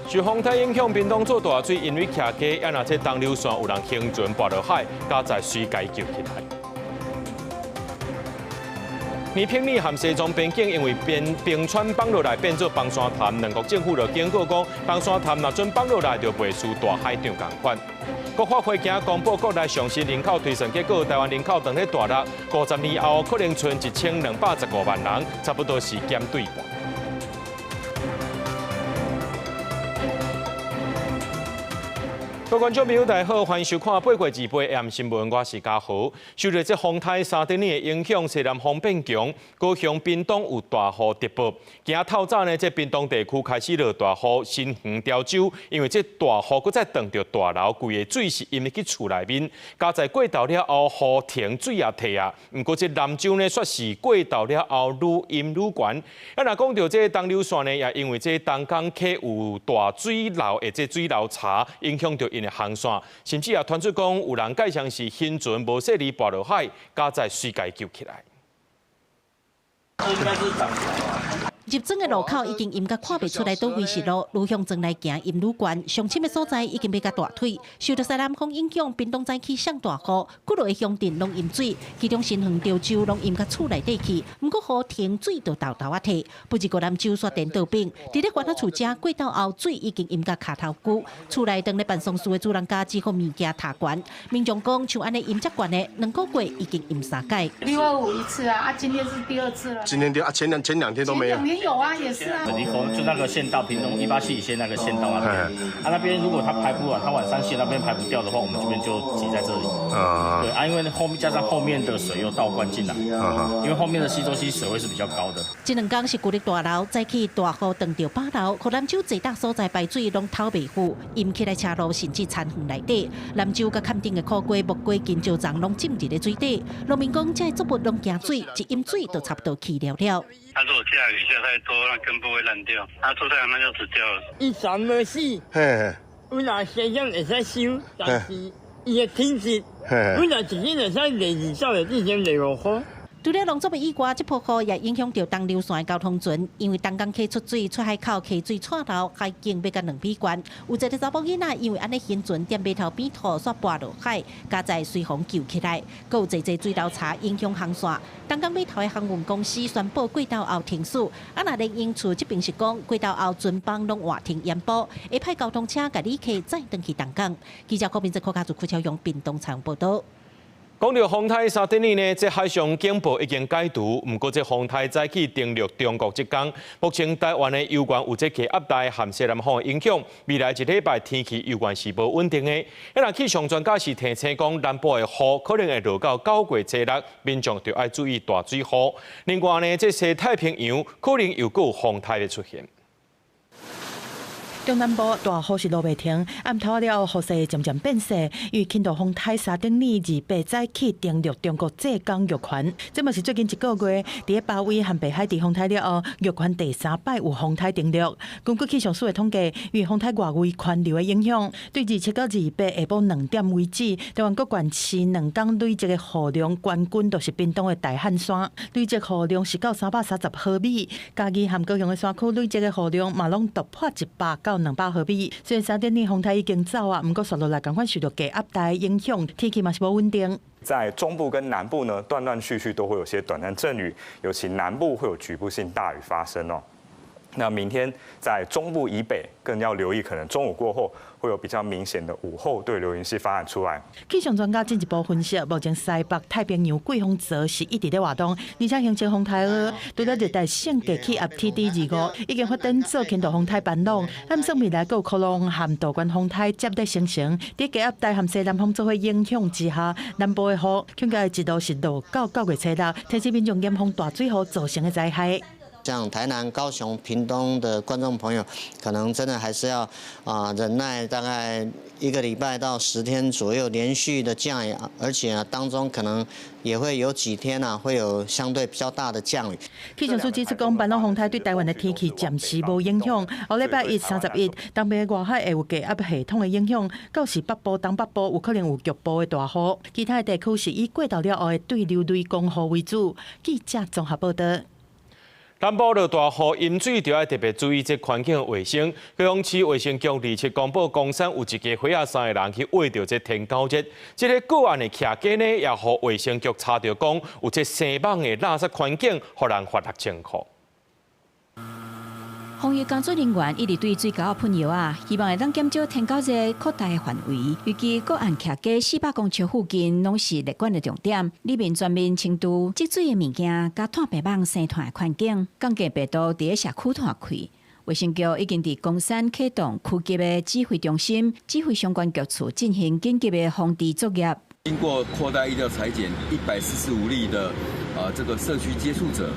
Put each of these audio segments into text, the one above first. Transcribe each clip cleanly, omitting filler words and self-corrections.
受风台影响，屏东做大水，因为徛街，也若这东流线有人行船跋落海，加在水解救起来。尼平里和西藏边境因为冰川放落来变做崩山潭，两国政府就警告讲，崩山潭若准放落来，就袂输大海场共款。国发会今公布国内上市人口推算结果，台湾人口当咧大落，50年后可能剩1215万人，差不多是减对半。各位观众朋友，大家好，欢迎收看《八卦直播 AM 新闻》，我是嘉豪。受到这风台3点的影响，西南风变强，高雄、屏东有大雨直播。今仔透早呢，这屏东地区开始落大雨，新园潮州，因为这大雨搁再撞到大楼，规个水是淹入去厝内面。加在过道了后，雨停，水也退啊。不过这南州呢，却是过道了后愈淹愈悬。啊，若讲到这东流线呢，也因为这东港溪有大水流的这水流差，影响到因的航线，甚至也传出讲有人介像是行船无细里跋落海，加在水解救起来。这应该是涨潮啊。入庄的路口已经淹甲看袂出来倒位是路，路向庄来行淹愈悬，上深的所在已经要甲大腿。受到西南风影响，屏东早起上大雨，各路的乡镇拢淹水，其中新园潮州拢淹甲厝内底去。不过雨停，水就豆豆啊退。不止个南州刷电道柄，伫咧关仔厝遮过道后，水已经淹甲骹头骨。厝内当咧办丧事的主人家只好物件踏悬。民众讲，像安尼淹遮悬的，2个月已经淹3届。6、2、5一次啊，今天是第2次了。今天前2天都没有。前2天有啊，也是啊。离峰就那个县道，屏东187以线那个县道那边，那边如果他排不完，他晚上线那边排不掉的话，我们这边就挤在这里。对因为加上后面的水又倒灌进来，因为后面的溪州溪水位是比较高的。这2天是旧的大楼，再起大雨撞到8楼，河南州最大所在排水拢透袂赴，淹起来车路甚至田园内底。南州甲坎顶的苦瓜、木瓜、金蕉丛拢浸伫咧水底。农民讲，这作物拢惊水，一淹水就差不多去了了。他如果下雨下太多，那根不会烂掉，他出太阳那就死掉了。伊全无死，有若生姜会使收，但是伊的品质，有若一年会使卖20兆，至少卖5块。除了农作物以外，这波雨也影响到东流线的交通船，因为东港溪出水，出海口溪水岔流，海径要甲2米宽。有一个查某囡仔因为安尼行船，踮码头边涂刷跋落海，加在随风救起来。搁有济水流差影响航线。东港码头的航运公司宣布过道后停驶。啊，那连因厝这边是讲过道后船帮拢换停延补，会派交通车甲旅客再登去东港。记者郭明哲、柯家族、邱超用屏东采访报道。讲到风台3点呢，这海上警报已经解除，不过这风台早起登陆中国这天，目前台湾的油源有这气压带和西南风的影响，未来1礼拜天气油源是无稳定的。那气象专家是提醒讲，南部的雨可能会落到9月初6，民众就要注意大水雨。另外呢，这西太平洋可能又有风台的出现。中南部大雨是落袂停，暗头了后，雨势渐渐变细，因为轻度风台3点28早起登陆中国浙江玉泉，这嘛是最近1个月，伫咧巴威和北海地风台了后，玉泉第3摆有风台登陆。根据气象署的统计，因为风台外围环流的影响，对27到28下晡2点为止，台湾各县市2天累积的雨量冠军就是屏东的大汉山，累积雨量是到330毫米，嘉义和高雄的山区累积的雨量嘛拢突破100到200毫米。虽然3点风台已经走啊，不过刷落来赶快受到低压带影响，天气嘛是无稳定。在中部跟南部呢，断断续续都会有些短暂阵雨，尤其南部会有局部性大雨发生哦。那明天在中部以北更要留意，可能中午过后会有比较明显的午后对流云系发展出来。气象专家进一步分析，目前西北太平洋季风槽是一直在活动，而且形成风台儿，除了热带性低气压 TD25已经发展做轻度风台班浪，暗算未来有科隆和道关风台接在形成，在低压带和西南风做伙影响之下，南部的雨恐计一度是落到9月初6，提醒民众严防大水雨造成的灾害。像台南、高雄、屏东的观众朋友，可能真的还是要忍耐，大概1个礼拜到10天左右连续的降雨，而且当中可能也会有几天会有相对比较大的降雨。气象署指出，讲班浪风台对台湾的天气暂时无影响。后礼拜1、31，东北外海会有低压系统的影响，到时北部、东北部有可能有局部的大雨，其他地区是以过道了后的对流类降雨为主。记者综合报道。南部落大雨，饮水就要特别注意这环境卫生。高雄市卫生局27公布，公山有一家火野山的人去挖到这天狗节，这个个案的徛家呢，也和卫生局查到讲有这生猛的垃圾环境，互人发落情况。防疫工作人员一直对水沟喷药啊，希望会当减少天狗节扩大的范围。尤其个案徛在400公尺附近，拢是列管的重点。里面全面清除积水的物件，甲碳白网生团的环境，降低病毒伫社区团开。卫生局已经伫公山启动区级的指挥中心，指挥相关局处进行紧急的防治作业。经过扩大疫调裁剪，145例的这个社区接触者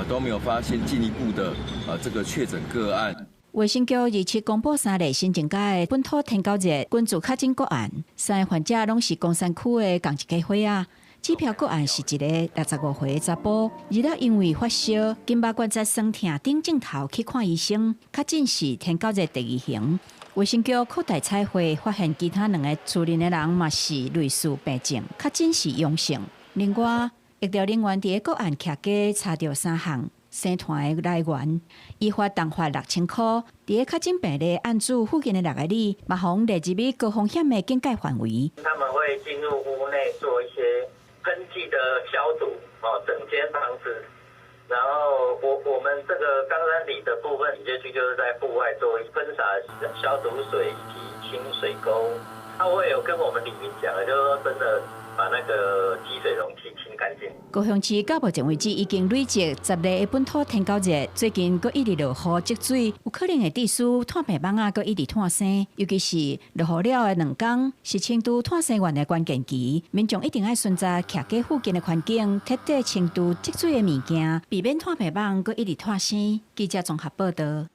都没有发现进一步的这个确诊个案。卫生局27公布3例新增加的本土天狗热均自确诊个案，3个患者拢是公山区的同一家伙仔。指标个案是一个65岁的查甫，日了因为发烧、筋膜关节酸痛等症头去看医生，确诊是天狗热第2型。卫生局扩大采会，发现其他2个处理的人嘛是类似病症，确诊是阳性。另外，疫调人员伫个案徛家查到3项生团的来源，依法重罚6000块。伫个确诊病例案主附近的6个里，马上列入于高风险的警戒范围。他们会进入屋内做一些喷剂的消毒，整间房子。然后我们这个冈山里的部分，接去就是在户外做喷洒消毒水以及清水沟。他会有跟我们里民讲的，就是说真的把那个积水容器清干净。高雄市到目前为止已经累积10例的本土天狗热，最近佫一直落雨积水，有可能会致使碳白网佫一直碳生，尤其是落雨了的2天，是清除碳生源的关键期。民众一定要选择徛家附近的环境，彻底清除积水的物件，避免碳白网佫一直碳生。记者综合报道。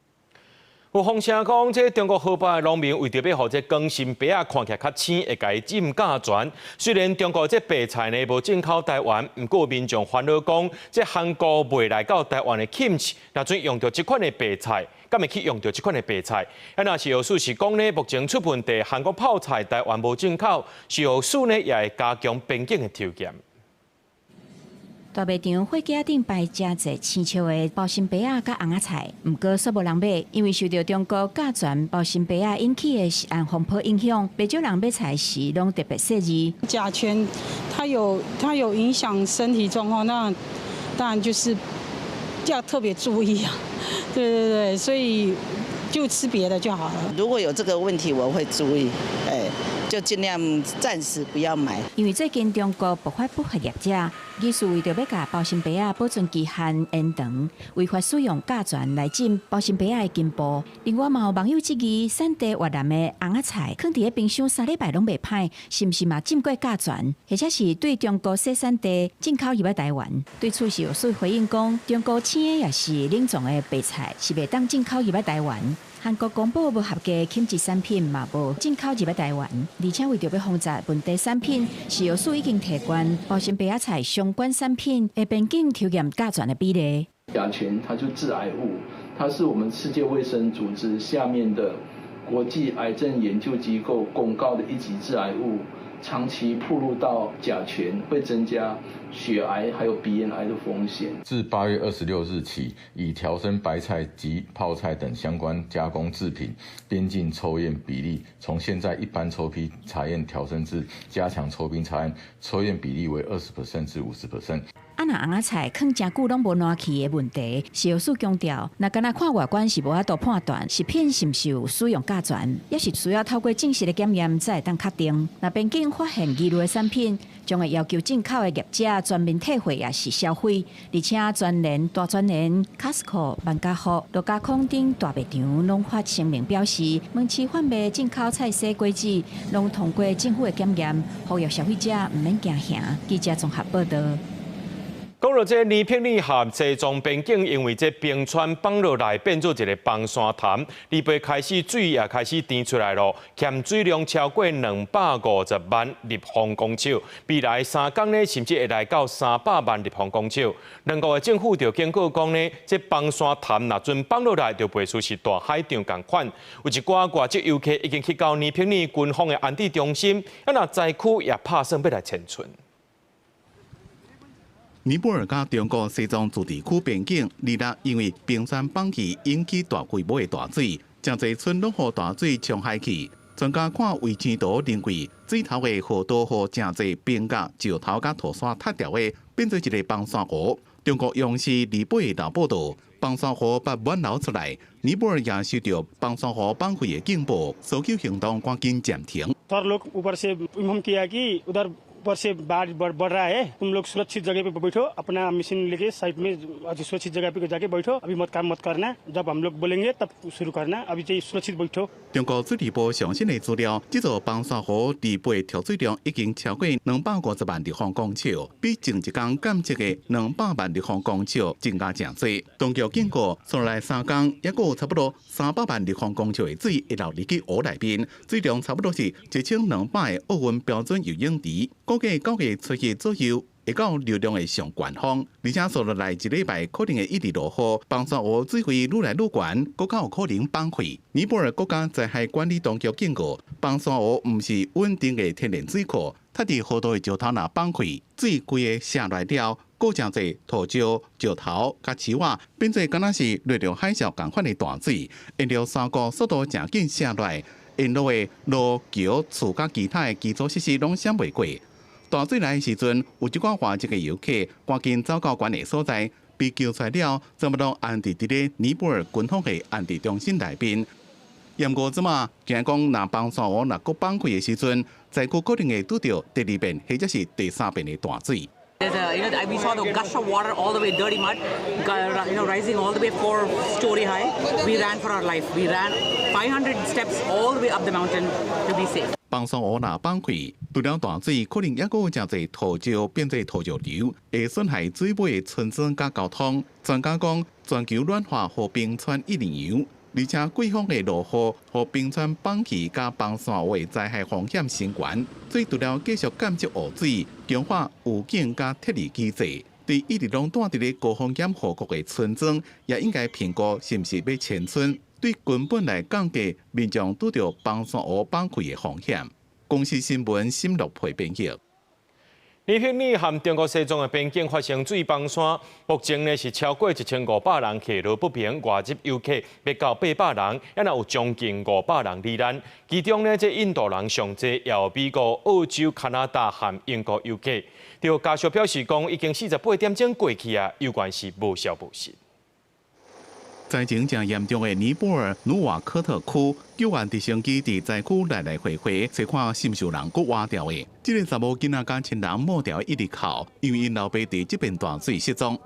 有风声讲，这中国河北的农民为着要让这光心白啊看起来较青，会甲伊浸假泉。虽然中国这白菜呢无进口台湾，不过民众烦恼讲，这韩国卖来到台湾的 kimchi， 若准用到这款的白菜，敢会去用到这款的白菜？啊，若是有事是讲呢，目前出问题，韩国泡菜台湾无进口，是有事呢也会加强边境的抽检。大卖场货架顶摆真侪青笑的包心白啊、甲红仔菜，不过煞无人买，因为受到中国假传包心白啊引起的食安风波影响，不少人买菜时拢特别细致。甲醛它有影响身体状况，那当然就是要特别注意啊。对，所以就吃别的就好了。如果有这个问题，我会注意，就尽量暂时不要买。因为最近中国爆发不法业者，技术为着要甲包心白啊保存期限延长，违法使用假传来进包心白啊的金箔。另外，嘛有网友质疑产地越南的红仔菜，放伫个冰箱3礼拜拢袂歹，是毋是嘛浸过假传？或者是对中国生产地进口入来台湾？对此是有所回应讲，中国青的也是冷藏的白菜，是袂当进口入来台湾。韩国公布无合格kimchi产品嘛无进口入来台湾，而且为着要防止本地产品，食药署已经提悬包心白菜相关产品的边境抽验假传的比例。甲醛它就致癌物，它是我们世界卫生组织下面的国际癌症研究机构公告的1级致癌物。长期暴露到甲醛，会增加血癌还有鼻咽癌的风险。自8月26日起，以调升白菜及泡菜等相关加工制品边境抽验比例，从现在一般抽批查验调升至加强抽批查验，抽验比例为20%至50%。啊，若红仔菜放真久拢无烂去的问题，食药署强调，若干那看外观是无法度判断食品是毋是有使用假传，也是需要透过正式的检验才会当确定。若边境发现疑虑的产品，将会要求进口的业者全面退货也是销毁，而且全联、大全联、Costco、万家福、罗家康等大卖场拢发声明表示，门市贩卖进口菜色规矩拢通过政府的检验，呼吁消费者毋免惊吓。记者综合报道。讲到这二平里和西藏边境，因为这冰川放落来变做一个崩山潭，里边开始水也开始甜出来了，欠水量超过250万立方公尺，未来3天呢，甚至会来到300万立方公尺。两国的政府就警告讲呢，这崩山潭若准放落来，就袂输是大海场同款。有一寡外籍游客已经去到二平里军方的安置中心，啊，那灾区也拍算要来迁村。尼泊尔甲中国西藏自治区边境，二日因为冰山崩起引起大规模的大水，真侪村落河大水冲海去。专家看卫星图认为，水头的河道和真侪冰甲、石头甲土山塌掉的，变做一个崩山河。中国央视日本的报道，崩山河把满流出来，尼泊尔也受到崩山河崩溃的警报，搜救行动赶紧暂停。ऊपर से बाढ़ बढ़ रहा है तुम लोग सुरक्षित जगह पे बैठो अपना मशीन लेके साइड में सुरक्षित जगह पे जाके बैठो अभी काम मत करना जब हम लोग बोलेंगे तब शुरू करना अभी चाहिए सुरक्षित बैठो 中国水利部上新的资料，这座崩山河地北跳水量已经超过250万立方公尺，比前一天减积的200万立方公尺增加真多。当局警告，接下来3天，也有差不多300万立方公尺的水会流入去河内面，水量差不多是1200个奥运标准游泳池。估计9月初7左右会到流量的上悬峰，而且接落来1礼拜可能会一直落雨，崩山河水位愈来愈悬，更加有可能崩溃。尼泊尔国家灾害管理当局警告，崩山河不是稳定的天然水库，它伫河道的石头若崩溃，水规个下来了，更真侪土石、石头、甲树仔，变做敢若是类似海啸共款的大水，沿着山谷速度真紧下来，沿路的路、桥、厝甲其他的基础设施拢闪袂过。大水来的时阵，有一寡外籍的游客赶紧走到关的所在，被救出来了，差不多安置伫咧尼泊尔军方的安置中心内面。不过即马惊讲，若崩山河若搁崩溃的时阵，灾区可能会拄到第2遍或者是第3遍的大水。We saw the gush of water all the way, dirty mud, rising all the way 4-story high. We ran for our life. We ran 500 steps all the way up the mountain to be safe. 崩山河若崩溃，除了大水，可能也有真侪土石变做土石流，会损害水尾的村庄甲交通。专家讲，全球暖化和冰川一年游，而且季风的落雨和冰川崩起甲崩山河的灾害风险升悬。所以除了继续减少污水，强化预警甲撤离机制，对一直拢住伫咧高风险河谷的村庄，也应该评估是毋是要迁村。对根本来降低民众拄到崩山河崩溃的风险。公司新闻新乐配编辑。尼泊尔和中国西藏的边境发生水崩山，目前呢是超过1500人下落不明，外籍游客要到800人，也有将近500人罹难。其中呢，这印度人上济，也有美国、澳洲、加拿大和英国游客。就家属表示讲，已经48点钟过去啊，有关是无消无息。灾情正严重的尼泊尔努瓦科特区，救援直升机伫灾区来来回回，找看是毋是有人搁活掉的。这个查某囡仔甲亲人摸掉一日哭，因为因老爸伫这边大水失踪。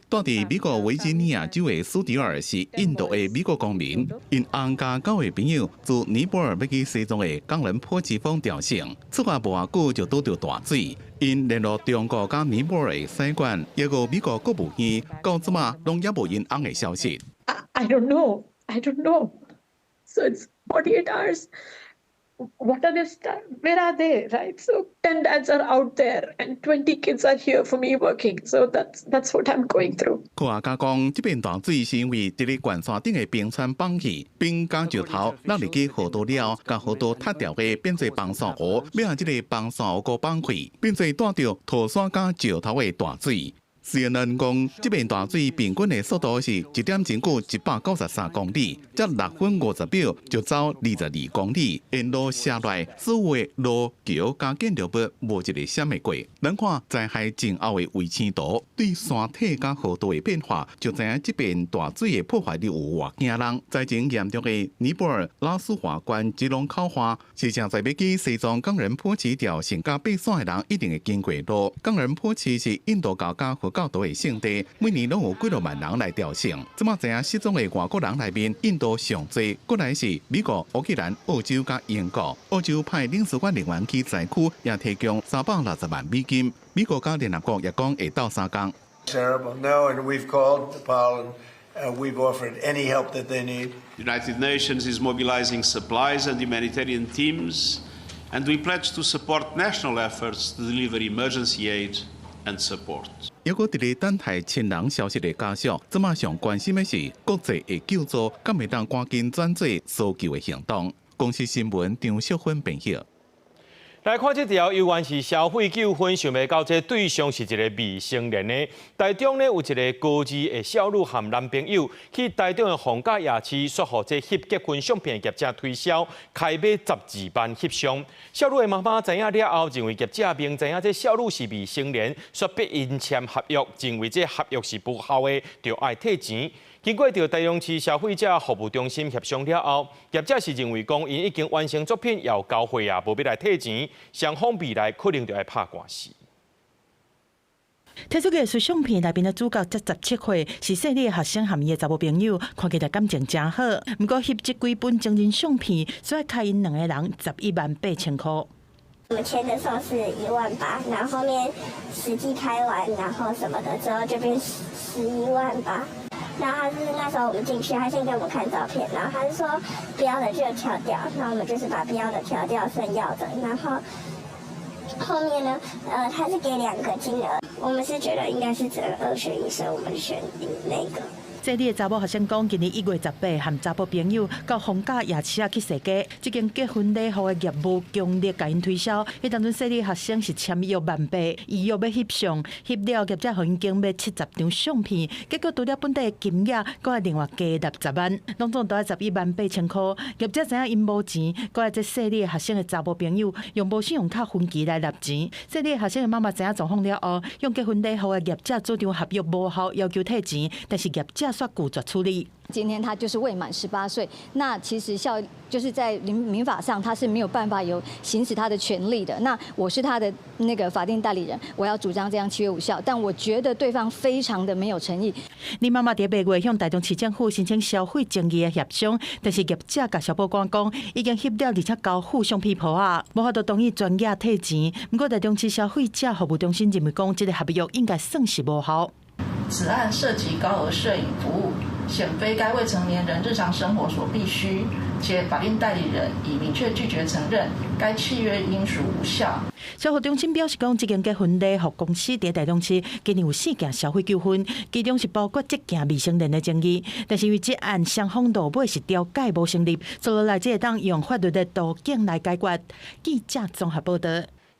住伫美国维吉尼亚州的苏迪尔是印度的美国公民，因翁家9位朋友自尼泊尔要去西藏的冈仁波齐峰朝圣，出发无偌久就拄到大水。因联络中国甲尼泊尔的使馆，也有美国国务院，到即马拢也无因翁的消息。I don't know. So it's 48 hours. What are they? Where are they? Right. So 10 dads are out there, and 20 kids are here for me working. So that's what I'm going through. 科学家讲，这边大水是因为伫咧悬山顶的冰川崩起，冰甲石头落入去河道了，甲河道塌掉的变做崩山河，要让这个崩山河个崩溃，变做带着土山甲石头的大水。CNN 讲，这边大水平均的速度是1点钟过193公里，才6分50秒就走22公里，沿路下来，所有的路桥加建筑物无一个闪袂过。咱看灾害前后的卫星图，对山体加河道的变化，就知影这边大水的破坏力有偌惊人。灾情严重的尼泊尔拉苏华关吉隆考花，是正在要去西藏冈仁波齐朝圣加爬山的人一定会经过路。冈仁波齐是印度教加佛教徒的圣地，每年拢有几多万人来朝圣。即马知影失踪的外国人内面，印度上济，过来是美国、乌克兰、澳洲加英国。澳洲派领事馆人员去灾区，也提供360万美金。美国加联合国也讲会到3天。Terrible. No, and we've called Nepal and we've offered any help that they need. The United Nations is mobilizing supplies and humanitarian teams, and we pledge to support national efforts to deliver emergency aid and support. 还有伫咧等待亲人消息的家属，即马上关心的是国际的救助，敢会当赶紧转做搜救的行动。公司新闻张淑芬编辑。来看这条，由原是消费纠纷，想要到这对象是一个未成年的。台中呢有一个高二的小女和男朋友去台中的逢甲夜市，说互这翕结婚相片的业者推销，开买12万翕相。小女的妈妈知影了后，认为业者明知影这小女是未成年，说逼因签合约，认为这合约是不效的，就爱退钱。经过到台中市消费者服务中心协商了后，业者是认为讲因已经完成作品，要交货啊，无必来退钱，双方未来可能就要拍官司。摕出艺术相片内面的主角才17岁，是细丽的学生和伊的查某朋友，看起来感情真好。不过翕这几本真人相片，所以开因两个人118000块。我们签的时候是18000，然后后面实际拍完，然后什么的之后就变118000。然后他是那时候我们进去，他先给我们看照片，然后他是说不要的就挑掉，然后我们就是把不要的挑掉，剩要的。然后后面呢，他是给2个金额，我们是觉得应该是只能2选1，所以我们选那个。细丽的查某学生讲，今年1月18和查甫朋友到逢甲夜市去踅街，这间结婚礼服的业务强烈甲因推销。迄当阵细丽学生是签约18000，伊约要翕相，翕了业者互因经买70张相片，结果除了本地的金额，搁爱另外加60万，拢总大概118000块。业者知影因无钱，搁爱这细丽学生的查某朋友用无信用卡分期来纳钱。细丽学生的妈妈知影状况了后，用结婚礼服的业者主张合约无效，要求退钱，但是业者说拒绝处理。今天他就是未满18岁，那其实就是在民法上他是没有办法有行使他的权利的。那我是他的那个法定代理人，我要主张这样契约无效，但我觉得对方非常的没有诚意。李妈妈在8月向台中市政府申请消费争议的协商，但是业者甲消保官讲已经翕了，而且交付相片簿啊，无法度同意专业退钱。不过台中市消费者服务中心认为讲，这个合约应该算是无效。此案涉及高额摄影服务，显非该未成年人日常生活所必须，且法定代理人已明确拒绝承认，该契约应属无效。消费中心表示讲，这间结婚礼服公司在台中市今年有4件消费纠纷，其中是包括1件未成年的争议，但是因为这案双方落尾是调解无成立，所以来这会当用法律的途径来解决。记者综合报道。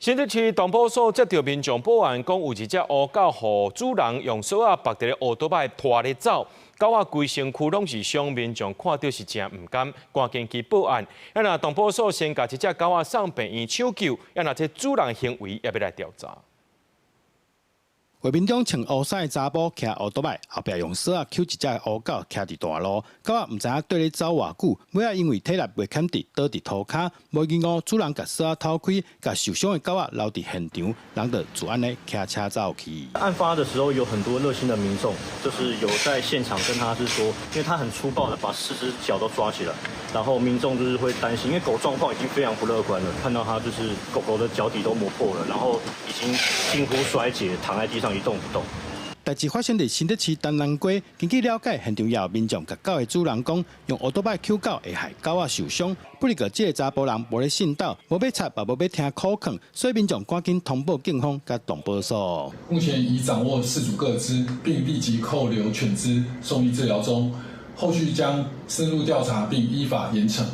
新竹市东埔所接到民众报案，讲有一只乌狗互主人用锁啊绑在乌托摆拖咧走，狗啊规身躯拢是伤，民众看到是真唔甘，赶紧去报案。要那东埔所先甲这只狗啊送病院抢救，要那这主人行为也要来调查。画面中穿乌衫的查甫骑乌托摆，后壁用锁啊扣一只乌狗徛伫大路，狗啊毋知影对咧走偌久，尾啊因为体力袂堪直，倒伫涂骹，无意外主人甲锁啊偷开，甲受伤的狗啊留伫现场，人就自安尼骑车走去。案发的时候有很多热心的民众，就是有在现场跟他是说，因为他很粗暴的把4只脚都抓起来，然后民众就是会担心，因为狗状况已经非常不乐观了，看到它就是狗的脚底都磨破了，然后已经近乎衰竭，躺在地上一动不动。代志发生在新竹市丹南街，根据了解，现场也有民众甲狗的主人讲，用乌托摆扣狗会害狗仔受伤。不过，这个查甫人无咧信道，无要插，也无要听口劝，所以民众赶紧通报警方甲东埔所。目前已掌握4组个资，并立即扣留犬只，送医治疗中。后续将深入调查并依法严惩。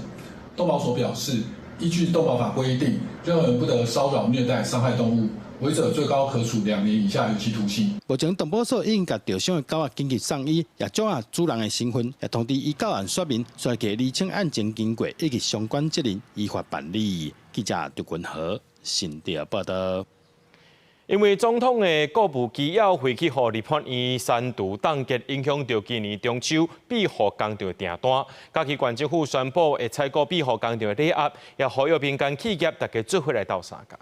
动保所表示，依据动保法规定，任何人不得骚扰、虐待、伤害动物。违者最高可处2年以下有期徒刑。目前东埔所已经甲受伤的狗仔紧急送医，也掌握主人的身份，也通知伊到案说明，随即厘清案情经过以及相关责任，依法办理。记者刘君和新竹报道。因为总统的国务机要回去予立法院3度冻结，影响到今年中秋庇护工厂订单。嘉义县政府宣布会采购庇护工厂的礼盒，也呼吁民间企业大家做伙来斗相共。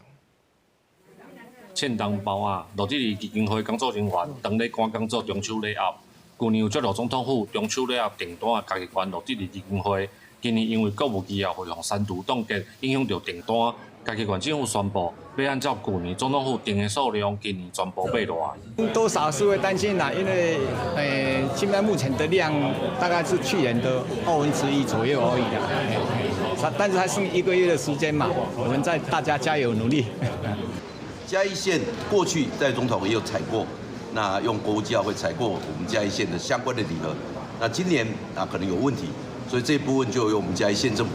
欠东包啊，落地基金会工作人员当咧赶工做中秋礼盒。去年有接到总统府中秋礼盒订单，嘉义县落地基金会今年因为国务机要会向3度冻结，影响到订单。嘉义县政府宣布，要按照去年总统府订的数量，今年全部买落来。多少是会担心啦，因为现在目前的量大概是去年的1/2左右而已啦。但是还剩1个月的时间嘛，我们再大家加油努力。嘉义县过去在总统也有采过，那用国务机要会采过我们嘉义县的相关的礼盒。那今年可能有问题，所以这一部分就由我们嘉义县政府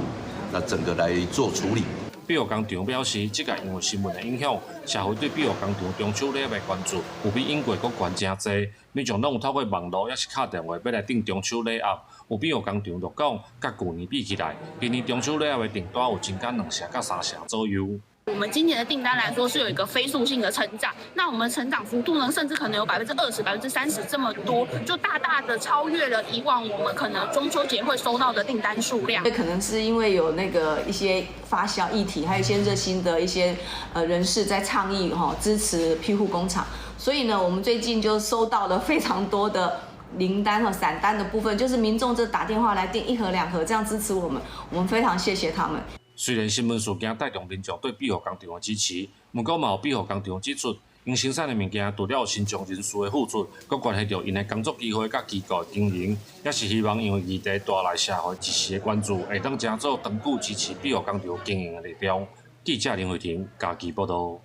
那整个来做处理。庇护工厂表示，即届因为新闻的影响，社会对庇护工厂中秋礼盒的关注有比应过阁悬真济。民众拢有透过网络，也是敲电话要来订中秋礼盒。有庇护工厂就讲，甲旧年比起来，今年中秋礼盒的订单有增加2成到3成左右。我们今年的订单来说是有一个飞速性的成长，那我们成长幅度呢，甚至可能有20%、30%这么多，就大大的超越了以往我们可能中秋节会收到的订单数量。可能是因为有那个一些发酵议题，还有一些热心的一些人士在倡议支持庇护工厂，所以呢，我们最近就收到了非常多的零单和散单的部分，就是民众就打电话来订1盒2盒这样支持我们非常谢谢他们。虽然新闻事件带动民众对庇护工厂的支持，不过嘛有庇护工厂指出，因生产的物件除了新疆人士的付出，阁关系到因的工作机会甲机构的经营，也是希望因为议题带来社会一时的关注，会当成做长久支持庇护工厂经营的力量。记者林慧婷家己报道。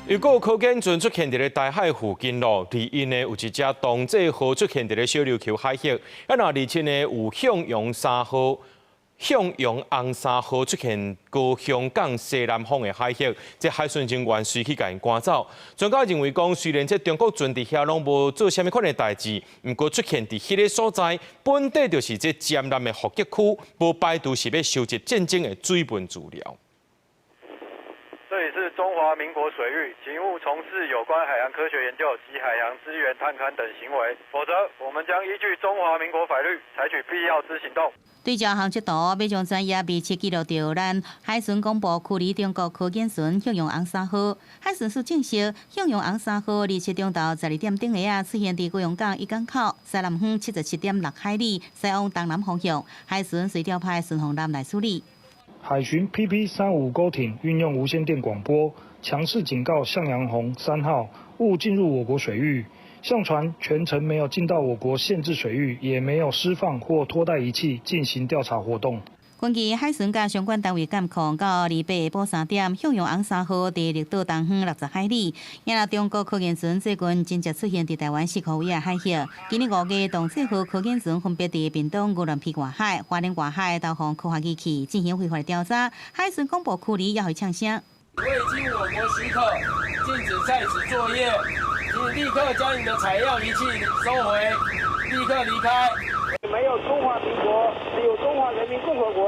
如果柯建船出现伫台海附近咯，离因呢有一只同济号出现伫小琉球海域，啊那离亲呢有向阳3号、向阳红3号出现高雄港西南方的海域，这海巡人员随去甲因赶走。专家认为讲，虽然这中国船伫遐拢无做虾米款的代志，毋过出现伫迄个所在，本地就是这尖南的伏击区，无排除是要收集战争的水文资料。这里是中华民国水域，请勿从事有关海洋科学研究及海洋资源探勘等行为，否则我们将依据中华民国法律采取必要之行动。对照航迹图，要将专业密切记录到咱海巡公布距离中国柯建船向阳红3号。海巡署证实，向阳红3号日7中昼12点钟下出现伫高雄港一港口西南方77.6海里，西往东南方向。海巡随调派巡防舰来处理。海巡 PP-35钩艇运用无线电广播，强势警告向阳红3号勿进入我国水域。相传全程没有进到我国限制水域，也没有释放或拖带仪器进行调查活动。根据海巡甲相关单位监控，到2下晡3点，向阳红3号伫绿岛东方60海里，因为中国柯建船最近真正出现伫台湾4口位的海域。今年5月，同7号柯建船分别伫屏东牛栏鼻外海、花莲外海投放科学仪器进行非法调查。海巡公布距离也会呛声。未经我国许可，禁止在此作业，请立刻将你的采样仪器收回，立刻离开。没有中华民国，只有中华人民共和国。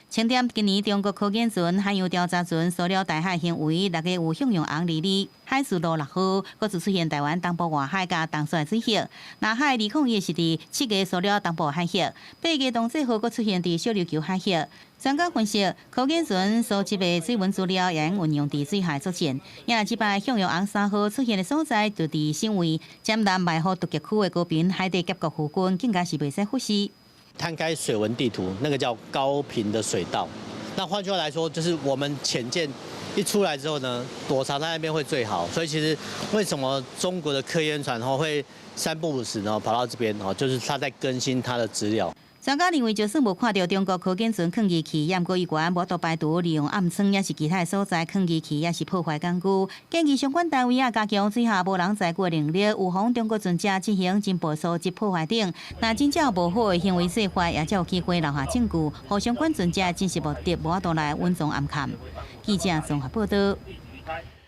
清点今年中国柯建船、海洋调查船搜了台海行为，6个有向阳红2里，海事路6号，各自出现台湾东部外海甲东沙水域。南海201是伫7个搜了东部海域，8个同7号各出现伫小琉球海域。专家分析，柯建船收集的水文资料也运用伫水海作战。因为这摆向阳红3号出现的所在，就伫新围尖南埋伏突击区的高频海底结构附近，更加是袂使忽视。摊开水文地图，那个叫高频的水道。那换句话来说，就是我们潜舰一出来之后呢，躲藏在那边会最好。所以其实为什么中国的科研船会3不5时呢跑到这边就是他在更新他的资料。专家认为，就算无看到中国柯建船抗议器，也过于悬，无多排除利用暗村也是其他所在抗议器，也是破坏工具。建议相关单位加强水下无人载具能力，预防中国船只进行进步收集破坏等。若真正有无好的行为说法，也才有机会留下证据，互相关船只真实目的无法度来稳重暗砍。记者综合报道。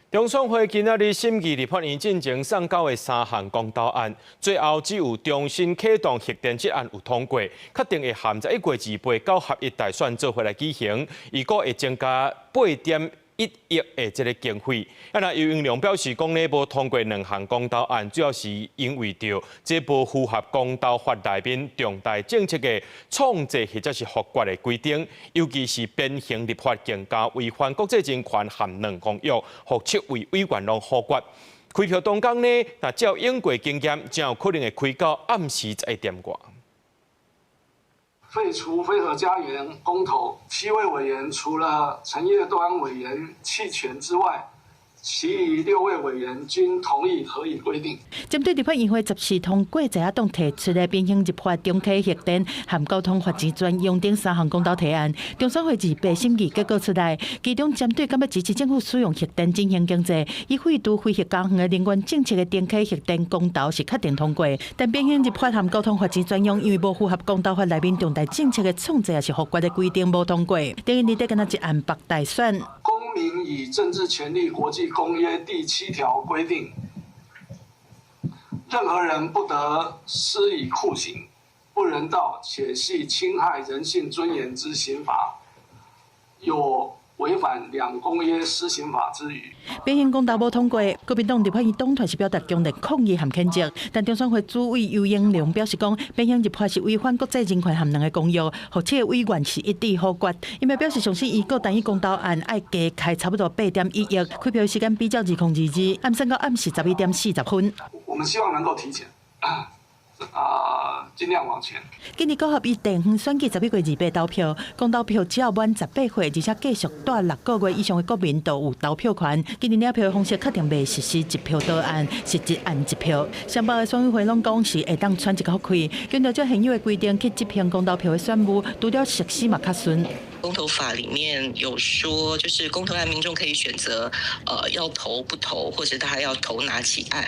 中选会今仔日审议立法院进前送交的3项公投案，最后只有重新启动核电这案有通过，确定会含在1月28到合一大选做伙来举行，如果会增加8.1亿的这个经费。那游永良表示，讲呢无通过2项公投案，主要是因为着这无符合公投法内面重大政策的创制或者是复决的规定，尤其是变形立法更加违反国际人权和2公约，互7位委员拢否决。开票当天呢，那照英国经验，真有可能会开到暗时1点外。废除非核家园公投，7位委员除了陈业端委员弃权之外，其余6位委员均同意合议规定。针对立法院会14通过在野党提出的变形立法中期核电和交通发展专用等3项公投提案，中选会2审议结果出来，其中针对敢要支持政府使用核电振兴经济，以废除非核家园的能源政策的中期核电公投是确定通过，但变形立法和交通发展专用因为无符合公投法内面重大政策的创制也是法规的规定无通过，等于你得跟他一案白大选。公民与政治权利国际公约第7条规定，任何人不得施以酷刑、不人道且系侵害人性尊严之刑罚，有违反2公约施行法之余。变形公投无通过，国民党立法院党团是表达强烈抗议和谴责，但中选会主委游英良表示讲，变形立法是违反国际人权和人的公约，而且委员是一致否决。因为表示，上次依个单一公投案要加开差不多8.1亿，开票时间比较2022，暗算到暗时11点40分。我们希望能够提前。尽量往前。今年9合1地方选举11月28投票，公投票只要满18岁，而且继续带6个月以上的国民都有投票权。今年领票的方式确定未实施1票多案，是1案1票。双北的选委会拢讲是会当喘一口气，根据这现有的规定去执行公投票的选务，除了实施嘛较顺。公投法里面有说，就是公投案民众可以选择要投不投，或者他要投哪起案。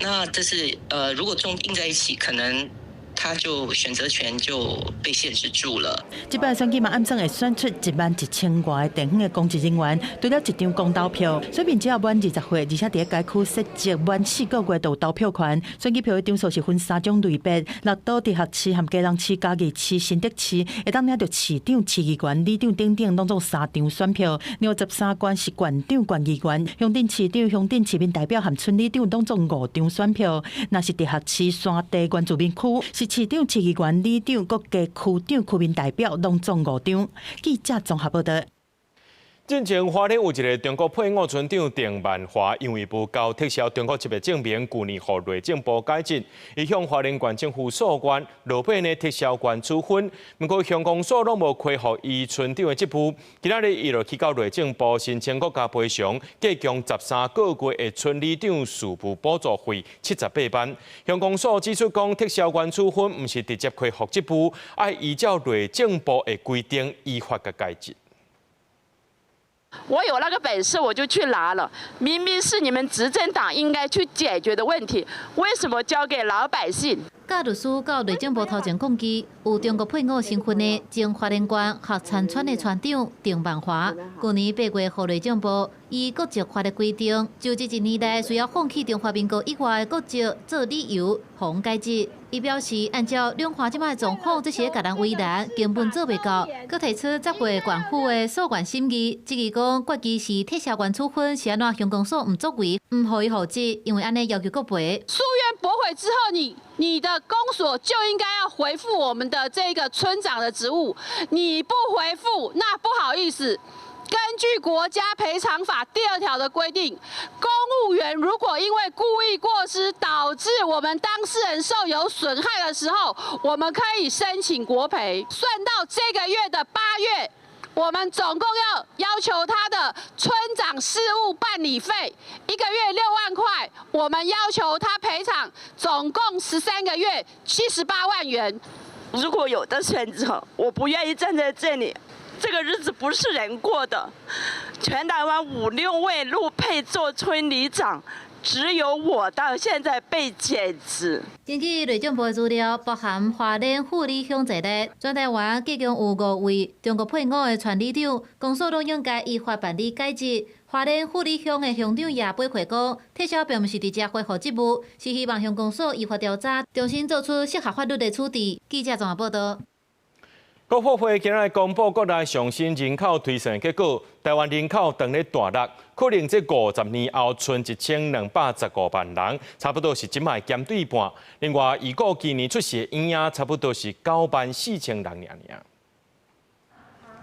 那这是如果印在一起，可能他就选择权就被限制住了。这摆选举嘛，暗算会选出11000外的地方的公职人员，除了1张公投票，选民只要满20岁，而且伫该区设籍满4个月就有投票权。选举票的张数是分3种类别，6都直辖市和嘉南市、嘉义市、新竹市，会当领到市长、市议员、里长等等，拢总3张选票。另外13关是县长、县议员、乡镇市长、乡镇市民代表和村里长，拢总5张选票。若是直辖市山地原住民区，是市长、市议员、里长、各家区长、区民代表拢总5张。记者综合报道。进前花莲有一个中国配偶村长郑万华，因为不交特殊中国籍的证明，去年获内政部解职，伊向花莲县政府诉愿，落摆呢特殊权处分。不过乡公所拢无恢复伊村长的职务，今仔日伊就去到内政部申请国家赔偿，计共13个月的村里长事务补助费78万。乡公所指出讲，特殊权处分毋是直接恢复职务，要依照内政部的规定依法甲解职。我有那个本事，我就去拿了。明明是你们执政党应该去解决的问题，为什么交给老百姓？甲律师到内政部头前抗议，有中国配偶身份的前花莲县合参村的村长郑万华，去年8月获内政部以国籍法的规定，就这1年内需要放弃中华民国以外的国籍做理由，互解职。伊表示，按照两华即摆状况，这些甲人为难，根本做袂到。佮提出10月县府的诉愿审议，质疑讲决议是特殊权处分，是安怎乡公所唔作为，唔予伊复职，因为安尼要求国赔。诉愿驳回之后，你的公所就应该要回复我们的这个村长的职务，你不回复，那不好意思。根据国家赔偿法第2条的规定，公务员如果因为故意过失导致我们当事人受有损害的时候，我们可以申请国赔。算到这个月的8月，我们总共要求他的村长事务办理费1个月6万块，我们要求他赔偿总共13个月78万元。如果有的选择，我不愿意站在这里。这个日子不是人过的，全台湾5、6位陆配做村里长，只有我到现在被解职。根据内政部的资料，包含花莲富里乡在内，全台湾计共有5位中国配偶的村里长，公所都应该依法办理解职。花莲富里乡的乡长也回馈讲，特殊并不是直接恢复职务，是希望乡公所依法调查，重新做出适合法律的处置。记者综合报道。国发会今日公布国内上新人口推算结果，台湾人口当咧大落，可能这50年后剩1215万人，差不多是即卖减对半。另外，预估今年出世的婴仔差不多是94000人尔。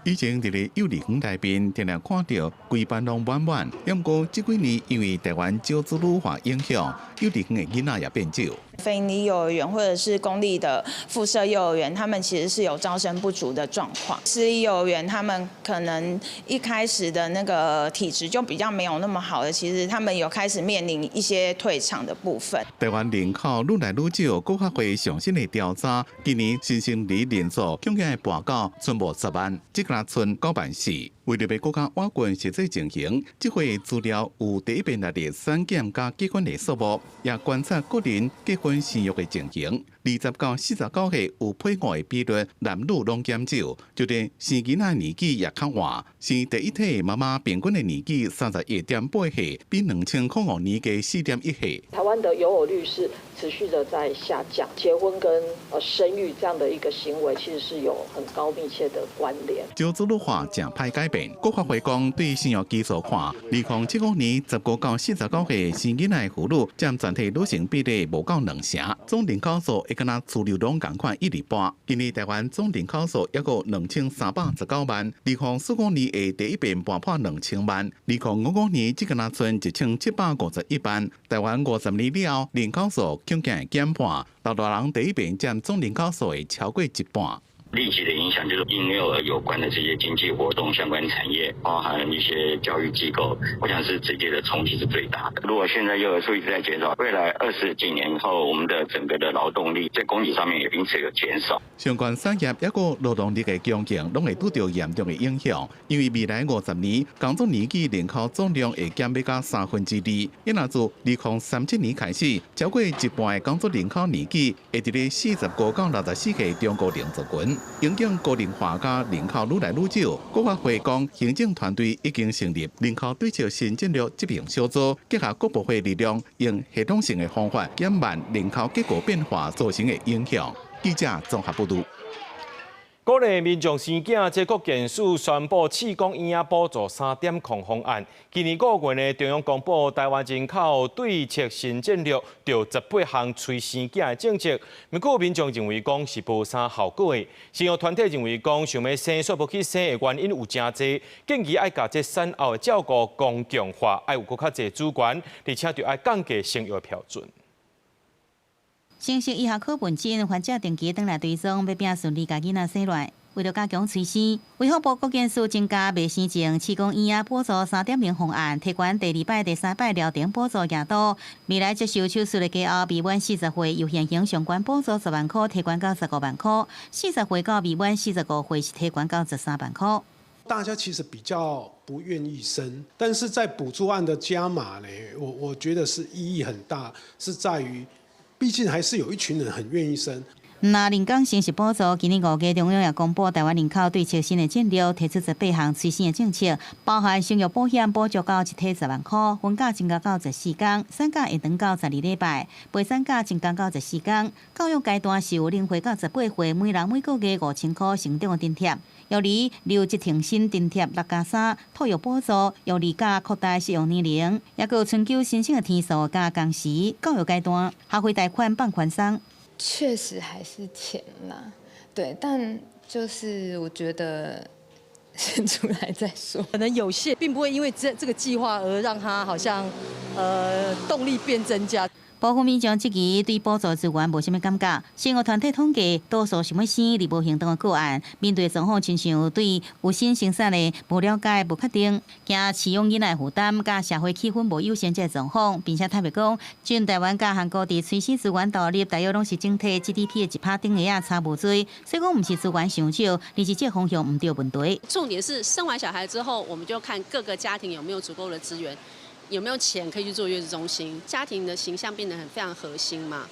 以前伫咧幼儿园内面，定定看到规班拢满满。不过，这几年因为台湾少子女化影响，幼儿园的囡仔也变少。非营利幼儿园或者是公立的附设幼儿园，他们其实是有招生不足的状况。私立幼儿园他们可能一开始的那个体质就比较没有那么好的，其实他们有开始面临一些退场的部分。台湾人口愈来愈少，国发会上新的调查，今年新生儿人数恐惊会跋到剩无10万，只敢剩9万4。为了要国家瓦管实际情形，这回资料有第一遍来的产检加结婚的数目，也观察个人结婚生育的情形。20到49岁有配偶的比率，男女拢减少，就连生囡仔年纪也较晚。生第一胎的妈妈平均的年纪31.8岁，比2005年的4.1岁。台湾的有偶率是持续的在下降，结婚跟生育这样的一个行为，其实是有很高密切的关联。就自律化正派改变，国发会讲对生育基础看，2075年15到49岁生囡仔的妇女占全体女性比例无到2成，总人口数会敢若自流量共款1.2倍。今年台湾总人口数约有2319万，2045年会第一遍半破2000万，2055年只敢若剩1751万。台湾50年了，人口数恐惊会减半，老大人第一遍占总人口数会超过1半。立即的影响就是婴幼儿有关的这些经济活动相关产业，包含一些教育机构，我想是直接的冲击是最大的。如果现在幼儿数一直在减少，未来20几年后，我们的整个的劳动力在供给上面也因此有减少。相关产业也个劳动力的供给拢会拄到严重的影响，因为未来50年工作年纪人口总量会减少到2/3。因若自2037年开始，超过一半的工作人口年纪会伫咧45到64岁中国人族群。影响高龄化加人口愈来愈少，国发会讲行政团队已经成立人口对策新战略执行小组，结合各部会力量，用系统性的方法减慢人口结构变化造成的影响。记者综合报道。鼓励民众生囝，这国健署宣布试管婴儿补助3.0方案。今年5月呢，中央公布台湾人口对策新战略，就18项催生囝的政策。不过民众认为讲是无啥效果的，生育团体认为讲想要生却无去生的原因有真侪，建议爱把这产后的照顾公共化，爱有更较侪资源，而且就爱降低生育标准。成熟医学考文件，患者定期回来追踪，要拼顺利甲囡仔生落。为了加强催生，卫福部国健署增加未生前试管婴儿补助3.0方案，提悬第2摆、第3摆疗程补助额度。未来接受手术的家后未满40岁，由现行相关补助10万块，提悬到15万块；40岁到未满45岁是提悬到13万块。大家其实比较不愿意生，但是在补助案的加码呢，我觉得是意义很大，是在于。毕竟还是有一群人很愿意生。那人工生殖补助，今年5月中央也公布台湾人口对策新的战略，提出18项催生的政策，包含生育保险补助到一体10万块，婚假增加到14天，产假会长到12礼拜，陪产假增加到14天。教育阶段是由0岁到18岁，每人每个月5000块成长津贴。幼儿留职停薪津贴6+3，托育补助，幼儿假扩大适用年龄，也有春秋申请的天数加工时。教育阶段学费贷款放宽松。确实还是钱啦，对，但就是我觉得先出来再说，可能有限，并不会因为这个计划而让它好像动力变增加。部分民众这期对补助资源无什么感觉，生育团体统计，多数想要生而无行动的个案，面对状况亲像对有新生产的无了解、无确定，惊饲养囡仔负担，甲社会气氛无友善这状况，并且特别讲，全台湾甲韩国伫催生资源投入，大约拢是整体 GDP 的1%顶下差无多，所以讲唔是资源上少，而是这方向唔对问题。重点是生完小孩之后，我们就看各个家庭有没有足够的资源。有没有钱可以去做月子中心？家庭的形象变得非常核心嘛，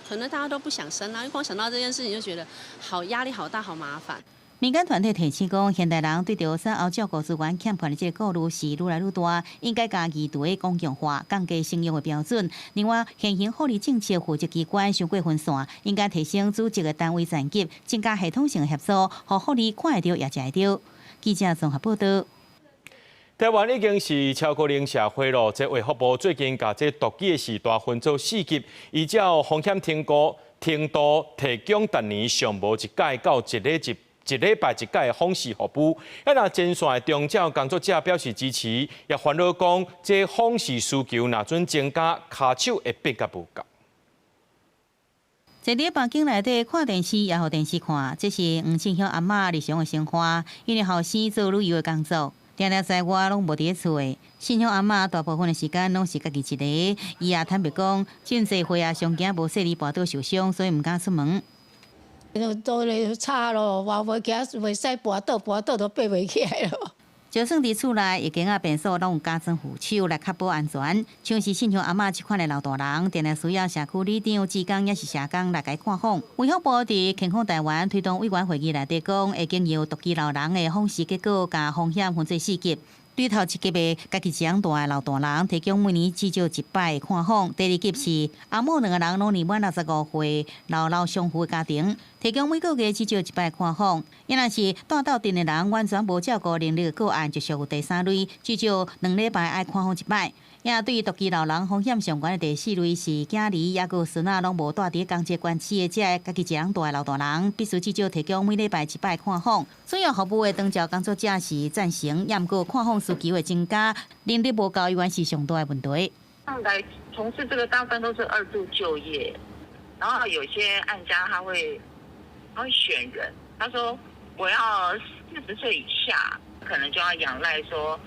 可能大家都不想生啊，光想到这件事情就觉得好压力好大，好麻烦。民间团体提醒讲，现代人对着产后照顾资源欠缺的这个顾虑是愈来愈大，应该家己对公共化，降低生育的标准。另外，现行护理政策负责机关伤过分散，应该提升组织的单位层级，增加系统性的合作，互护理看会到也食会到。记者综合报道。台湾已经是超高龄社会了，这卫福部最近把这毒气的时代分做4级，依照风险程度提供逐年上无一届到一礼拜一届的访视服务。若前线的中照工作者表示支持，也烦恼讲这访视需求若准增加，骹手会变甲无够。坐伫房间内底看电视，也互电视看，这是黄庆香阿嬷日常的生活。因为后生做旅游的工作，常常在外拢无伫咧厝的。庆香阿嬷大部分的时间拢是家己一个，伊也坦白讲，真侪岁啊，上惊无说你跋倒受伤，所以毋敢出门。都咧差咯，话袂行，袂使跋倒都爬袂起来咯。就算伫厝内，已经便所拢有加装扶手来确保安全。像是信像阿嬷这款的老大人，定定需要社区里长、职工也是社工来甲看访。卫福部伫健康台湾推动委员会议内底讲，会经由独居老人的访视结果，甲风险分做4级。对头一级的家己养大的老大人，提供每年至少1摆看访；第2级是阿母2个人拢年满65岁老伤妇的家庭，提供每个月至少1摆看访。也若是带斗阵的人完全无照顾能力的个案，就属有第3类，至少2礼拜爱看访1摆。也对于独居老人风险上悬的第4类是囝儿也个孙仔拢无住伫同一关系的这家己一人大的老大人，必须至少提供每礼拜1摆看访。主要服务的当朝工作者是赞成，也毋过看访需求会增加，能力无够永远是上大的问题。上来从事这个大部分都是2度就业，然后有些案家他会选人，他说我要40岁以下，可能就要仰赖说。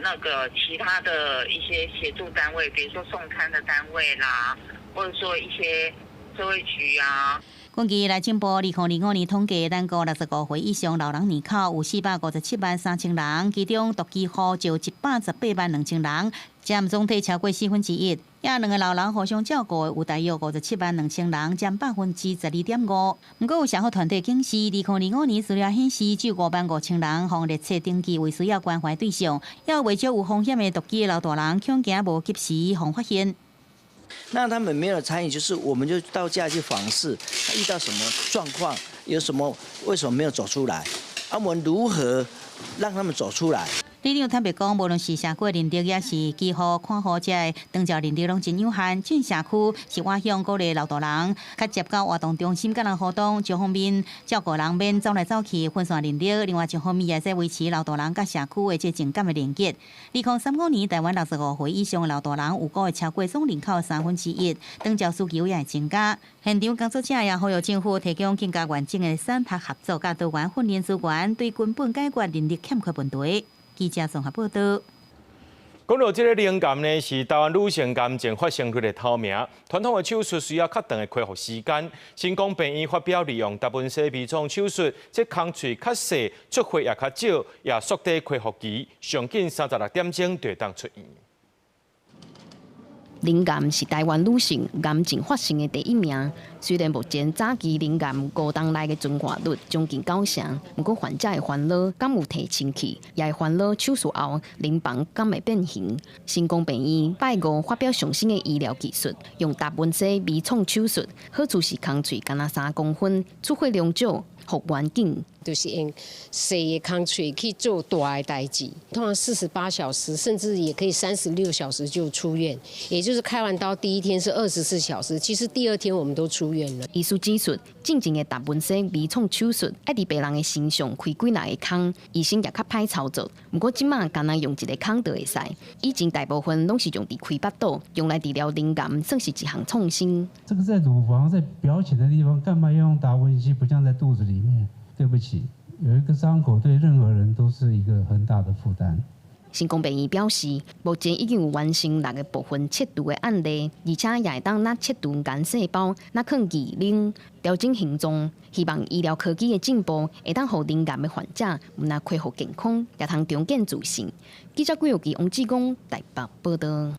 那个其他的一些协助单位，比如说送餐的单位啦，或者说一些社会局啊。根据内政部2025年统计，咱国65岁以上老人人口有457万3千人，其中独居户就118万2千人，占总体超过1/4。也2个老人互相照顾的有大约57万2千人，占12.5%。不过有社福团体警示，2025年资料显示，只有5万5千人互列册登记为需要关怀对象，要为少有风险的独居的老大人，恐惊无及时互发现。那他们没有参与，就是我们就到家去访视，遇到什么状况，有什么为什么没有走出来？我们如何让他们走出来？里长坦白讲，无论是社区人力，也是几乎看护者的当朝人力拢真有限。进社区是我向鼓励老大人，较接到活动中心甲人互动，一方面照顾人免走来走去分散人力，另外一方面也是维持老大人甲社区的这情感的连结。2035年，台湾65岁以上的老大人有估会超过总人口1/3，当朝需求也会增加。现场工作者也呼吁政府提供更加完整的产学合作甲多元训练资源，对根本解决人力欠缺问题。记者综合报道。讲到这个灵感呢，是台湾女性癌症发生率的头名。传统的手术需要较长的恢复时间。成功病院发表利用大分细微创手术，即空喙较细，出血也较少，也缩短恢复期，上紧36点钟就当出院。灵癌是台湾女性癌症发生的第1名。虽然目前早期灵癌5冬内的存活率将近90%，不过患者的烦恼敢有提升去，也会烦恼手术后临床敢会变形。成功病院拜5发表上新的医疗技术，用达文西微创手术，好处是空喙敢若3公分，出血量少。复原紧，就是用细的空喙去做大的代志，通常48小时，甚至也可以36小时就出院。也就是开完刀第1天是24小时，其实第2天我们都出院了。医术技术，正经的达文西微创手术，爱伫病人的身上开几来个孔，医生也较歹操作。不过即马干那用一个孔就会使，以前大部分拢是用伫开腹肚，用来治疗灵癌，算是一项创新。这个在乳房在表浅的地方，干嘛要用达文西，不像在肚子里面？对不起，有一个伤口对任何人都是一个很大的负担。成功病院表示，目前已经有完成6个部分切除的案例，而且也会当拿切除癌细胞，拿去移冷调整形状。希望医疗科技的进步，会当让灵癌的患者唔但恢复健康，也通重建自信。记者郭玉琪、王志光台北报道。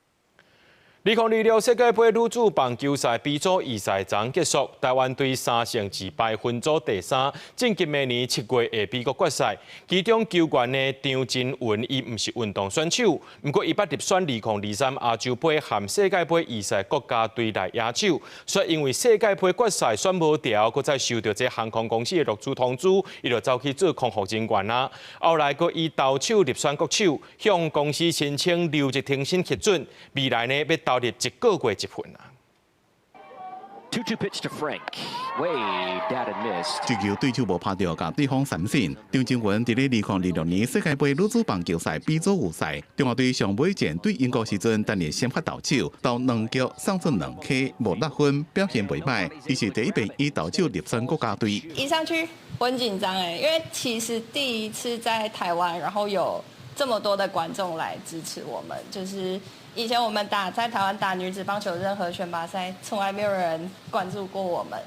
2026世界杯女子棒球赛 B 组预赛昨结束，台湾队3胜2败分组第3，晋级明年7月的美国决赛。其中球员的张真云，伊唔是运动选手，不过伊捌入选2023亚洲杯和世界杯预赛国家队来野手，却因为世界杯决赛选无掉，佮再受到这航空公司的录取通知，伊就走去做空服人员啦。后来佮伊投手入选国手，向公司申请留职停薪核准，未来呢要投入1个月1份啊。2-2 pitch to Frank. Way down and missed. 这球对手无拍到，甲对方三振。张静云伫咧2026年世界杯女子棒球赛 B 组预赛，中华队上尾战对英国时阵，但是先发投手，到2局上阵2K， 无6分，表现袂歹。伊是第一遍以投手入选国家队。一上去我很紧张因为其实第一次在台湾，然后有这么多的观众来支持我们，就是以前我们在台湾打女子棒球任何选拔赛，从来没有人关注过我们。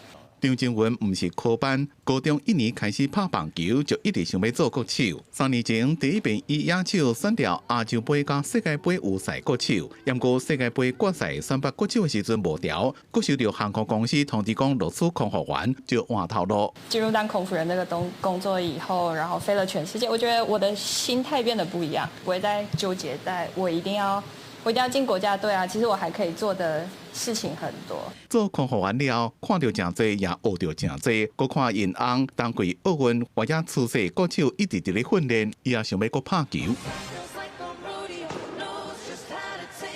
张静云唔是科班，高中1年开始拍棒球，就一直想要做国手。3年前第一遍以野手选调亚洲杯甲世界杯预赛国手，不过世界杯决赛选拔国手的时阵无调，国受到航空公司通知讲录取空服员就换头路。进入当空服员这个工作以后，然后飞了全世界，我觉得我的心态变得不一样，不会再纠结在我一定要进国家队啊！其实我还可以做的事情很多。做空服员了，看到真多，也学到真多。佮看因翁当过奥运或者出世国手一直伫咧训练，伊也想要佮拍球。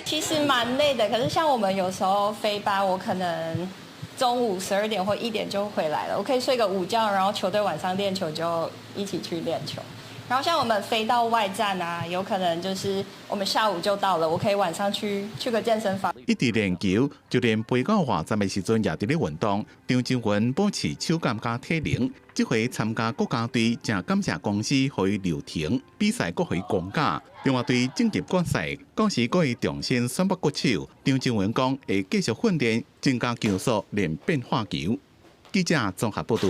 其实蛮累的，可是像我们有时候飞班，我可能中午12点或1点就回来了，我可以睡个午觉，然后球队晚上练球就一起去练球。然后像我们飞到外站啊，有可能就是我们下午就到了，我可以晚上去个健身房。一直练球，就连飞到外站的时阵也伫咧运动。张静云保持手感加体能，这回参加国家队，正感谢公司予伊留停，比赛搁予伊公假。中华队晋级决赛，到时搁会重新选拔国手。张静云讲会继续训练，增加球速，练变化球。记者综合报道。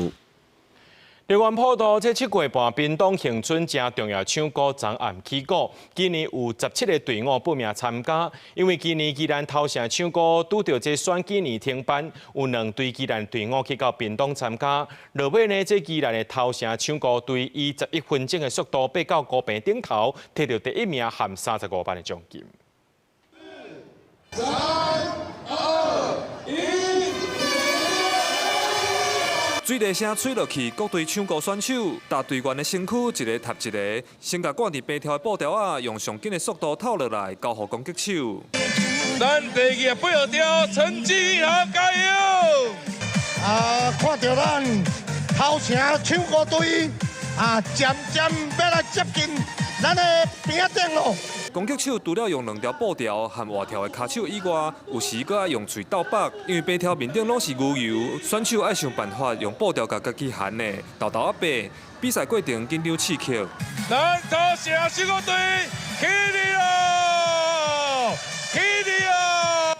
台湾普渡这7月半，屏东恒春正重要唱歌昨暗起鼓，今年有17个队伍报名参加。因为今年宜兰头城唱歌拄到这选举年停办，有2队宜兰队伍去到屏东参加。落尾呢，这宜兰的头城唱歌队以11分钟的速度爬到高坪顶头，摕到第1名含35万的奖金。3、2、1。水雷声吹落去，各队唱歌选手搭队员的身躯一个踏一个，先甲挂伫平条的布条啊，用上紧的速度透落来，交互攻击手。咱第28号条陈志豪加油！看到咱头城唱歌队渐渐要来接近咱的边仔顶咯。攻击手除了用2条布条和活条的卡手以外，有时搁爱用嘴斗北，因为平条面顶拢是牛油，选手爱想办法用布条甲家己含的，豆豆啊白。比赛过程紧张刺激。咱头城唱歌队起立咯！起立咯！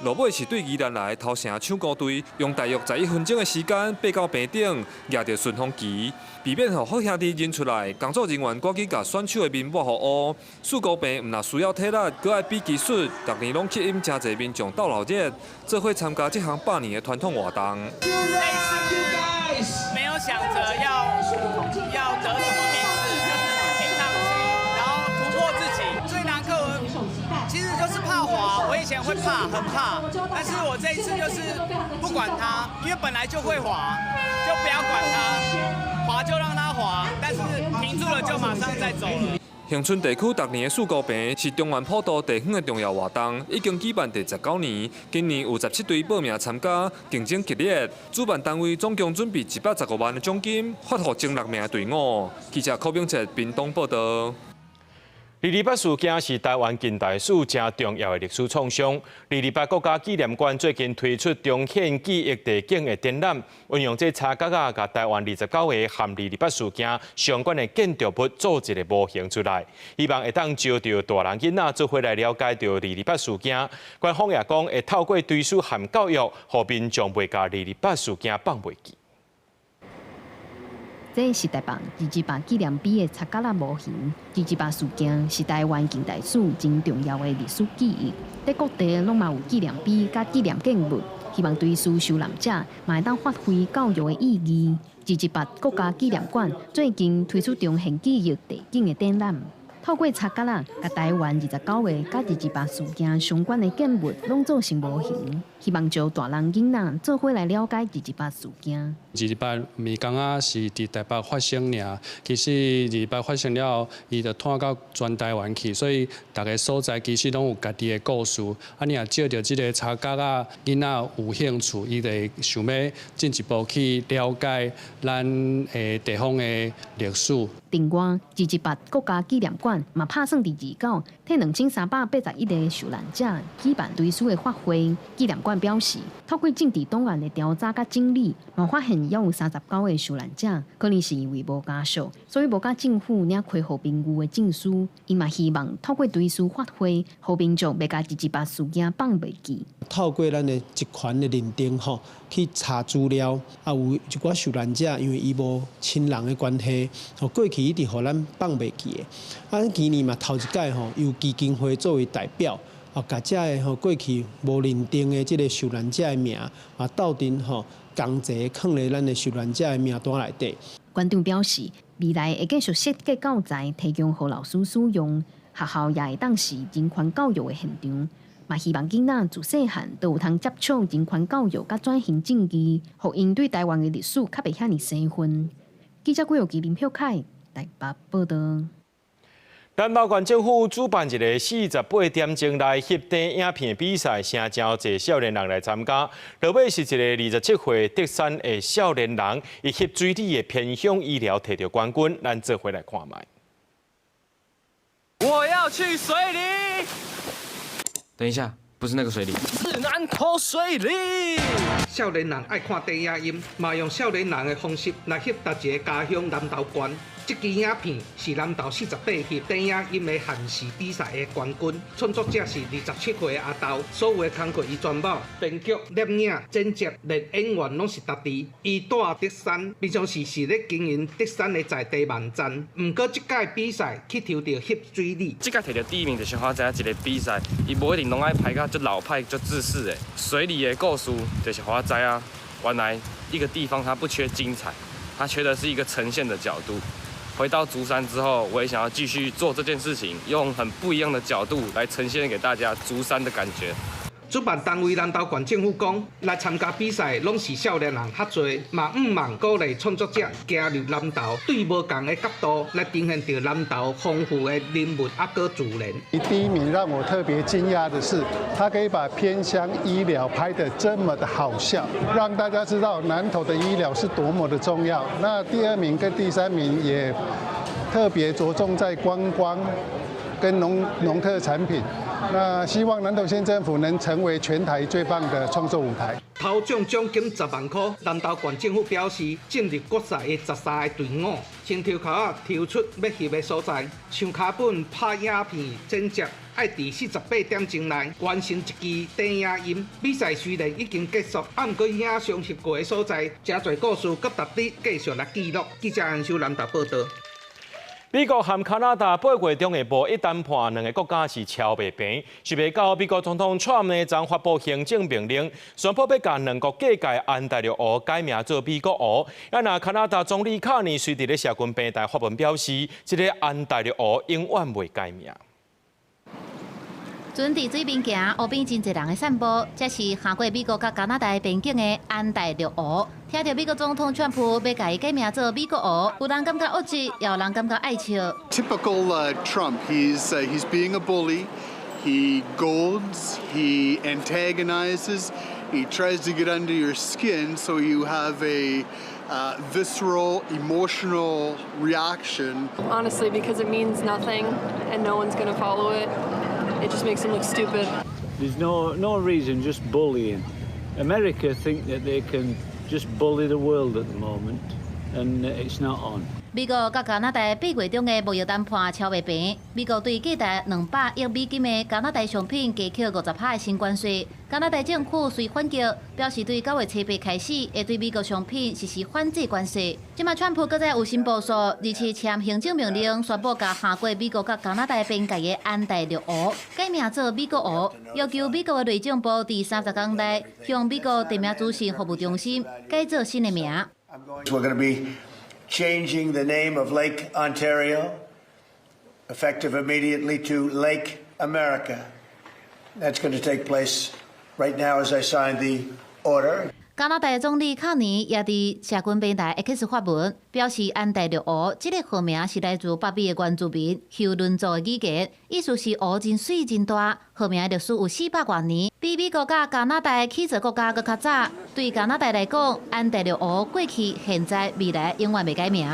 落尾是对宜兰来头城唱歌队，用大约11分钟的时间爬到坪顶，举着顺风旗，避免互好兄弟认出来。工作人员赶紧甲选手的面抹互乌。四高坪唔但需要体力，佮爱比技术，逐年拢吸引真侪民众斗热热，做伙参加这项100年的传统活动。没有想着要得什么名次，就是平常心，然后突破自己。最难克服其实就是怕滑，我以前会怕，很怕，但是我这一次就是不管它，因为本来就会滑，就不要管它，滑就让它滑，但是停住了就马上再走了。恒春地区逐年的四高坪是中原普渡地方的重要活动，已经举办第19年。今年有17队报名参加，竞争激烈。主办单位总共准备115万的奖金，发予前6名的队伍。记者柯炳哲屏东报道。228事件是台湾近代史真重要的历史创伤。228国家纪念馆最近推出重现记忆地景的展览，运用这差角啊，甲台湾29个和228事件相关的建筑物做一个模型出来，希望会当招到大人囡仔做伙来了解到228事件。官方也讲会透过推书和教育，让民众袂甲228事件放袂记。这是台北228纪念碑的擦角仔模型。228事件是台湾近代史真重要的历史记忆，在各地拢嘛有纪念碑甲纪念建物，希望对书受览者嘛会当发挥教育的意义。228国家纪念馆最近推出重现记忆地景的展览，透过擦角仔，甲台湾29个甲228事件相关的建物拢做成模型，希望招大人囡仔做伙来了解218事件。218唔是讲啊是伫台北发生尔，其实218发生了，伊就拖到全台湾去，所以大家所在其实拢有家己的故事。啊，你若借着即个插角啊，囡仔有兴趣，伊就会想要进一步去了解咱地方的历史。另外，218国家纪念馆嘛拍算伫29替2381个受难者举办类似的法会。纪念馆表示，透过政治档案的调查甲整理，嘛发现有39个受难者，可能是因为无家属，所以无甲政府领开和平寓的证书。伊嘛希望透过类似法会，和民众别甲218事件放袂记。透过咱的集权的认定吼，去查资料，啊有一寡受难者，因为伊无亲人的关系，吼过去一直互咱放袂记的。啊，今年嘛头一届吼，由基金会作为代表。甲遮个吼过去无认定的即个受难者的名，斗阵吼同齐放咧咱的受难者的名单内底。馆长表示，未来会继续设计教材，提供予老师使用，学校也会当是人权教育的现场。嘛希望囡仔自细汉都有通接触人权教育甲转型正义，互因对台湾的历史较袂遐尼生分。记者郭有基林秀凯台北报道。咱包县政府主办一个48点钟来翕短影片比赛，请真侪少年人来参加。落尾是一个27岁德山的少年人，以翕水里的偏乡医疗摕到冠军。咱做回来看卖。我要去水里。等一下，不是那个水里，是南投水里。少年人爱看短影音，嘛用少年人的方式来翕大一个家乡南投县。这支影片是南投48翕短影音的限时比赛的冠军，创作者是27岁的阿豆，所有的工作伊全包，编剧、摄影、剪接、连演员拢是家己。伊住德山，平常时是咧经营德山的在地网站。不过这届比赛去抽到翕水里，这届摕到第一名就是我知影一个比赛，伊无一定拢爱排到足老派、足自私的。水里的故事就是我知啊，原来一个地方它不缺精彩，它缺的是一个呈现的角度。回到竹山之后，我也想要继续做这件事情，用很不一样的角度来呈现给大家竹山的感觉。主办单位南投县政府讲，来参加比赛拢是少年人较侪，嘛毋忙鼓励创作者加入南投，对无同的角度来呈现着南投丰富的人物啊，个自然。第一名让我特别惊讶的是，他可以把偏乡医疗拍得这么的好笑，让大家知道南投的医疗是多么的重要。那第2名跟第3名也特别着重在观光跟农特产品。那希望南投县政府能成为全台最棒的创作舞台。头奖奖金10万块，南投县政府表示，进入决赛的13个队伍，先抽卡啊抽出要翕的所在，上卡本拍影片剪接，爱伫48点钟内完成一支短影音。比赛虽然已经结束，啊，不过影上翕过的所在，真侪故事搁值得继续来记录。记者安秀南投报道。美国和加拿大8月中下晡一谈判，两个国家是超袂平。想袂到美国总统 Trump 呢，昨发布行政命令，宣布要将两国界界安大略湖改名做美国湖。那加拿大总理卡尼随伫咧社群平台发文表示，这个安大略湖永远袂改名。船伫水面行，湖边真侪人的散步，这是跨过美国甲加拿大边境的安大略湖。听到美国总统川普要改改名做美国湖，有人感觉恶质，也有人感觉爱笑。Typical Trump. He's being a bully. He golds. He antagonizes. He tries to get under your skin, so you have a visceral, emotional reaction. Honestly, because it means nothing and no one's going to follow it. It just makes them look stupid. There's no reason, just bullying. America think that they can just bully the world at the moment, and it's not on. 美国甲加拿大8月中的贸易谈判超袂平，美国对价值200亿美金的加拿大商品加扣50%的新关税。加拿大政府随反击，表示对9月7日开始会对美国商品实施反制关税。今麦川普搁再有新部署，27签行政命令，宣布甲下过美国甲加拿大边界的安大略湖改名做美国湖，要求美国的内政部伫30天内向美国地名资讯服务中心改做新的名。We're going to be changing the name of Lake Ontario, effective immediately to Lake America. That's going to take place right now as I sign the order. 加拿大总理卡尼也伫社群平台 X 发文，表示安大略湖这个号名是来自北美的原住民休伦族的语言，意思是湖真水真大，号名历史有400多年，比美国甲加拿大起造国家搁较早。对加拿大来讲，安大略湖过去、现在、未来永远袂改名。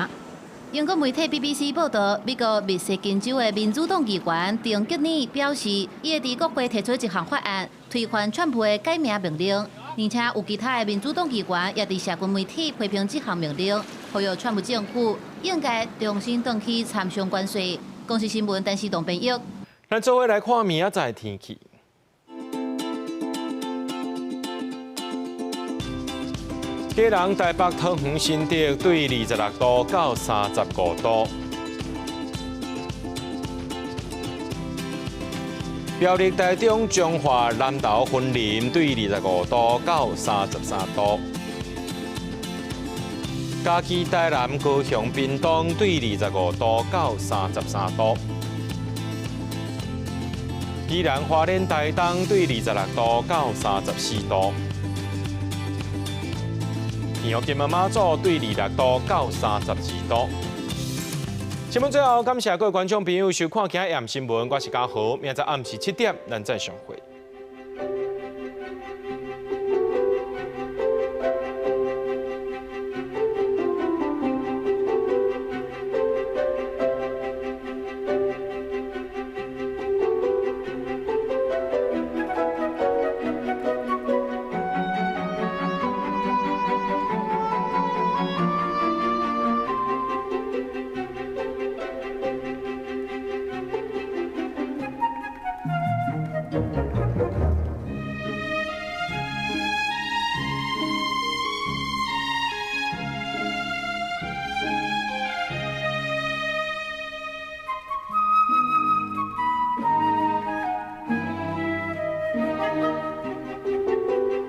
英国媒体 BBC 报道，美国密西根州的民主党议员丁吉尼表示，伊会伫国会提出一项法案，推翻川普的改名命令。而且有其他的民主党议员也伫社群媒体批评这项命令，呼吁川普政府应该重新登去参详关税。公视新闻电视动编译。咱做伙来看明仔载天气。基隆台北桃园新竹对26度到35度。苗栗台中彰化南投云林对25度到33度。嘉义台南高雄屏东对25度到33度。宜兰花莲台东对26度到34度。宜兰金门马祖对26度到32度。新闻最后，感谢各位观众朋友收看今日夜新闻，我是嘉豪，明仔暗时7点咱再相会。